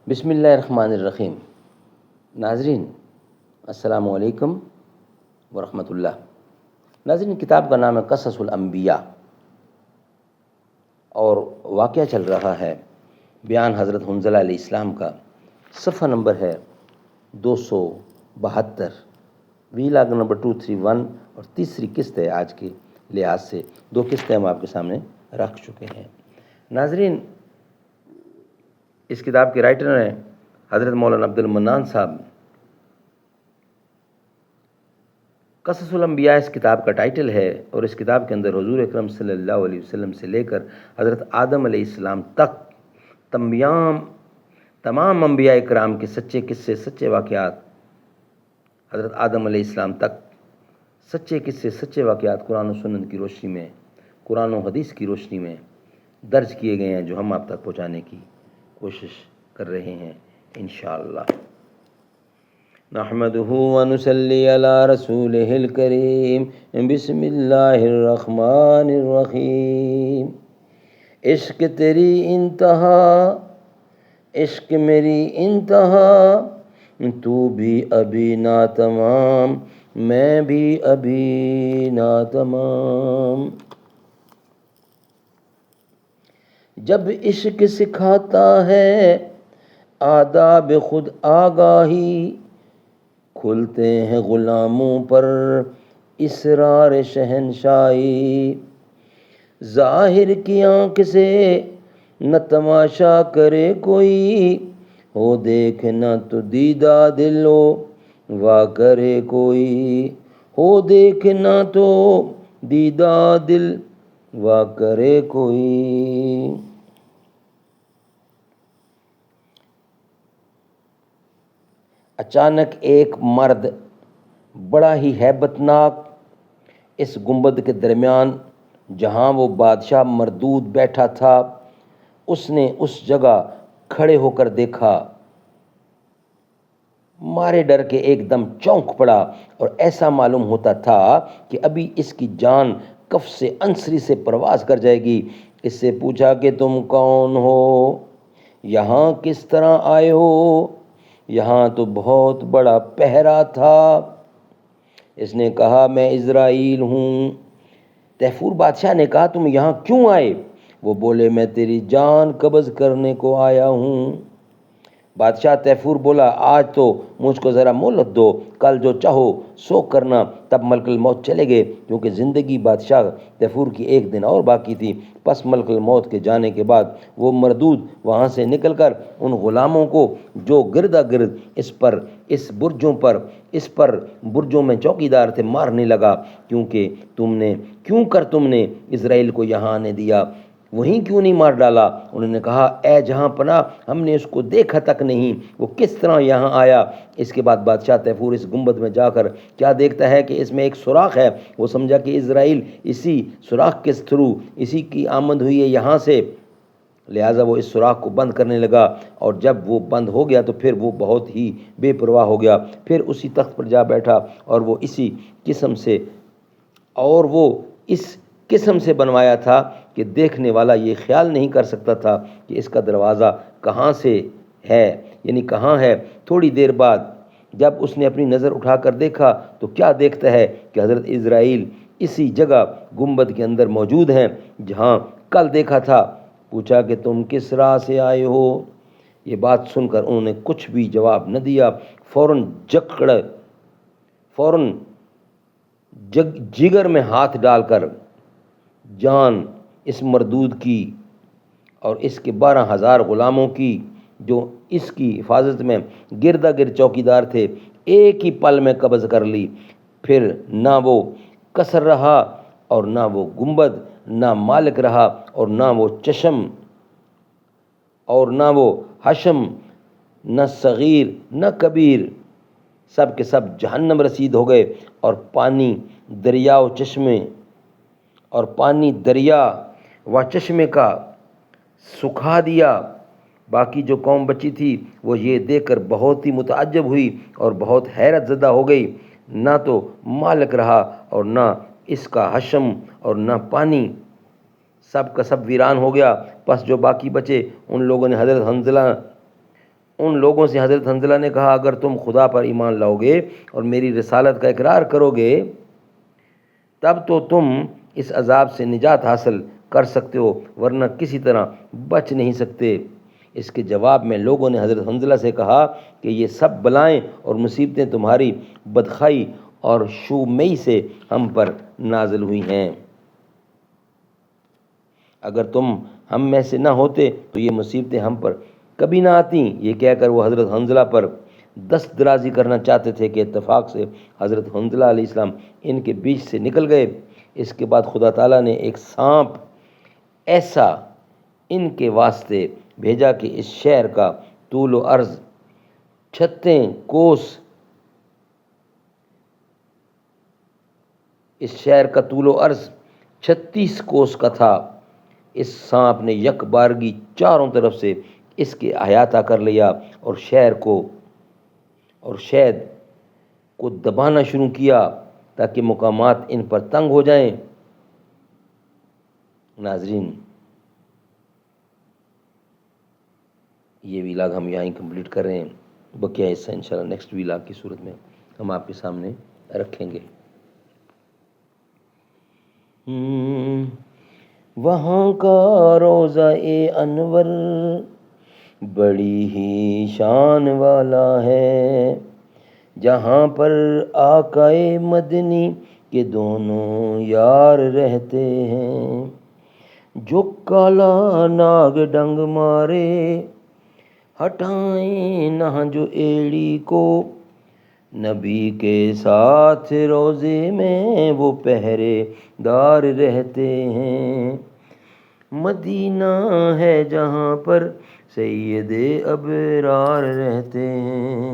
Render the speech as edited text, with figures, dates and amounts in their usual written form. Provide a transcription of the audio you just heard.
بسم اللہ الرحمن الرحیم۔ ناظرین السلام علیکم ورحمۃ اللہ۔ ناظرین، کتاب کا نام ہے قصص الانبیاء اور واقعہ چل رہا ہے بیان حضرت حنظلہ علیہ السلام کا۔ صفحہ نمبر ہے 272، ویلاگ نمبر 231، اور تیسری قسط ہے آج کے لحاظ سے۔ 2 قسطیں ہم آپ کے سامنے رکھ چکے ہیں۔ ناظرین، اس کتاب کے رائٹر ہیں حضرت مولانا عبد المنان صاحب۔ قصص الانبیاء اس کتاب کا ٹائٹل ہے، اور اس کتاب کے اندر حضور اکرم صلی اللہ علیہ وسلم سے لے کر حضرت آدم علیہ السلام تک تمام انبیاء کرام کے سچے قصے، سچے واقعات، حضرت آدم علیہ السلام تک سچے قصے، سچے واقعات قرآن و سنت کی روشنی میں، قرآن و حدیث کی روشنی میں درج کیے گئے ہیں، جو ہم آپ تک پہنچانے کی کوشش کر رہے ہیں انشاءاللہ۔ نحمدہ ونصلی علی رسولہ الکریم، بسم اللہ الرحمن الرحیم۔ عشق تیری انتہا، عشق میری انتہا، تو بھی ابھی ناتمام، میں بھی ابھی ناتمام۔ جب عشق سکھاتا ہے آداب خود آگاہی، کھلتے ہیں غلاموں پر اسرار شہنشاہی۔ ظاہر کی آنکھ سے نہ تماشا کرے کوئی، ہو دیکھنا تو دیدہ دل وا کرے کوئی، ہو دیکھنا تو دیدہ دل وا کرے کوئی۔ اچانک ایک مرد بڑا ہی ہیبت ناک اس گنبد کے درمیان، جہاں وہ بادشاہ مردود بیٹھا تھا، اس نے اس جگہ کھڑے ہو کر دیکھا۔ مارے ڈر کے ایک دم چونک پڑا، اور ایسا معلوم ہوتا تھا کہ ابھی اس کی جان کف سے انصری سے پرواز کر جائے گی۔ اس سے پوچھا کہ تم کون ہو؟ یہاں کس طرح آئے ہو؟ یہاں تو بہت بڑا پہرا تھا۔ اس نے کہا میں عزرائیل ہوں۔ طیفور بادشاہ نے کہا تم یہاں کیوں آئے؟ وہ بولے میں تیری جان قبض کرنے کو آیا ہوں۔ بادشاہ طیفور بولا آج تو مجھ کو ذرا مہلت دو، کل جو چاہو سو کرنا۔ تب ملک الموت چلے گئے، کیونکہ زندگی بادشاہ طیفور کی 1 دن اور باقی تھی۔ پس ملک الموت کے جانے کے بعد وہ مردود وہاں سے نکل کر ان غلاموں کو جو گردا گرد اس برجوں میں چوکیدار تھے مارنے لگا، کیوں تم نے اسرائیل کو یہاں آنے دیا؟ وہیں کیوں نہیں مار ڈالا؟ انہوں نے کہا اے جہاں پناہ، ہم نے اس کو دیکھا تک نہیں، وہ کس طرح یہاں آیا؟ اس کے بعد بادشاہ طیفور اس گنبد میں جا کر کیا دیکھتا ہے کہ اس میں ایک سوراخ ہے۔ وہ سمجھا کہ اسرائیل اسی سوراخ کے تھرو اسی کی آمد ہوئی ہے یہاں سے، لہٰذا وہ اس سوراخ کو بند کرنے لگا، اور جب وہ بند ہو گیا تو پھر وہ بہت ہی بے پرواہ ہو گیا۔ پھر اسی تخت پر جا بیٹھا، اور وہ اس قسم سے بنوایا تھا کہ دیکھنے والا یہ خیال نہیں کر سکتا تھا کہ اس کا دروازہ کہاں سے ہے، یعنی کہاں ہے۔ تھوڑی دیر بعد جب اس نے اپنی نظر اٹھا کر دیکھا تو کیا دیکھتا ہے کہ حضرت اسرائیل اسی جگہ گنبد کے اندر موجود ہیں جہاں کل دیکھا تھا۔ پوچھا کہ تم کس راہ سے آئے ہو؟ یہ بات سن کر انہوں نے کچھ بھی جواب نہ دیا، فوراً جگر میں ہاتھ ڈال کر جان اس مردود کی اور اس کے 12,000 غلاموں کی جو اس کی حفاظت میں گردا گرد چوکیدار تھے، ایک ہی پل میں قبض کر لی۔ پھر نہ وہ قصر رہا، اور نہ وہ گنبد، نہ مالک رہا، اور نہ وہ چشم، اور نہ وہ حشم، نہ صغیر نہ کبیر، سب کے سب جہنم رسید ہو گئے، اور پانی دریا و چشمے کا سکھا دیا۔ باقی جو قوم بچی تھی وہ یہ دیکھ کر بہت ہی متعجب ہوئی اور بہت حیرت زدہ ہو گئی۔ نہ تو مالک رہا، اور نہ اس کا حشم، اور نہ پانی، سب کا سب ویران ہو گیا۔ پس جو باقی بچے ان لوگوں نے حضرت حنظلہ ان لوگوں سے حضرت حنظلہ نے کہا اگر تم خدا پر ایمان لاؤ گے اور میری رسالت کا اقرار کرو گے تب تو تم اس عذاب سے نجات حاصل کر سکتے ہو، ورنہ کسی طرح بچ نہیں سکتے۔ اس کے جواب میں لوگوں نے حضرت حنظلہ سے کہا کہ یہ سب بلائیں اور مصیبتیں تمہاری بدخواہی اور شومئی سے ہم پر نازل ہوئی ہیں۔ اگر تم ہم میں سے نہ ہوتے تو یہ مصیبتیں ہم پر کبھی نہ آتیں۔ یہ کہہ کر وہ حضرت حنظلہ پر دست درازی کرنا چاہتے تھے کہ اتفاق سے حضرت حنظلہ علیہ السلام ان کے بیچ سے نکل گئے۔ اس کے بعد خدا تعالیٰ نے ایک سانپ ایسا ان کے واسطے بھیجا کہ اس شہر کا طول و عرض 36 کوس کا تھا۔ اس سانپ نے یک بارگی چاروں طرف سے اس کے احاطہ کر لیا اور شہد کو دبانا شروع کیا تاکہ مقامات ان پر تنگ ہو جائیں۔ ناظرین، یہ ویلاگ ہم یہاں ہی کمپلیٹ کر رہے ہیں، بقیہ حصہ انشاءاللہ نیکسٹ ویلاگ کی صورت میں ہم آپ کے سامنے رکھیں گے۔ وہاں کا روضہ انور بڑی ہی شان والا ہے، جہاں پر آقائے مدنی کے دونوں یار رہتے ہیں۔ جو کالا ناگ ڈنگ مارے ہٹائیں نہ جو ایڑی کو، نبی کے ساتھ روزے میں وہ پہرے دار رہتے ہیں۔ مدینہ ہے جہاں پر سید ابرار رہتے ہیں۔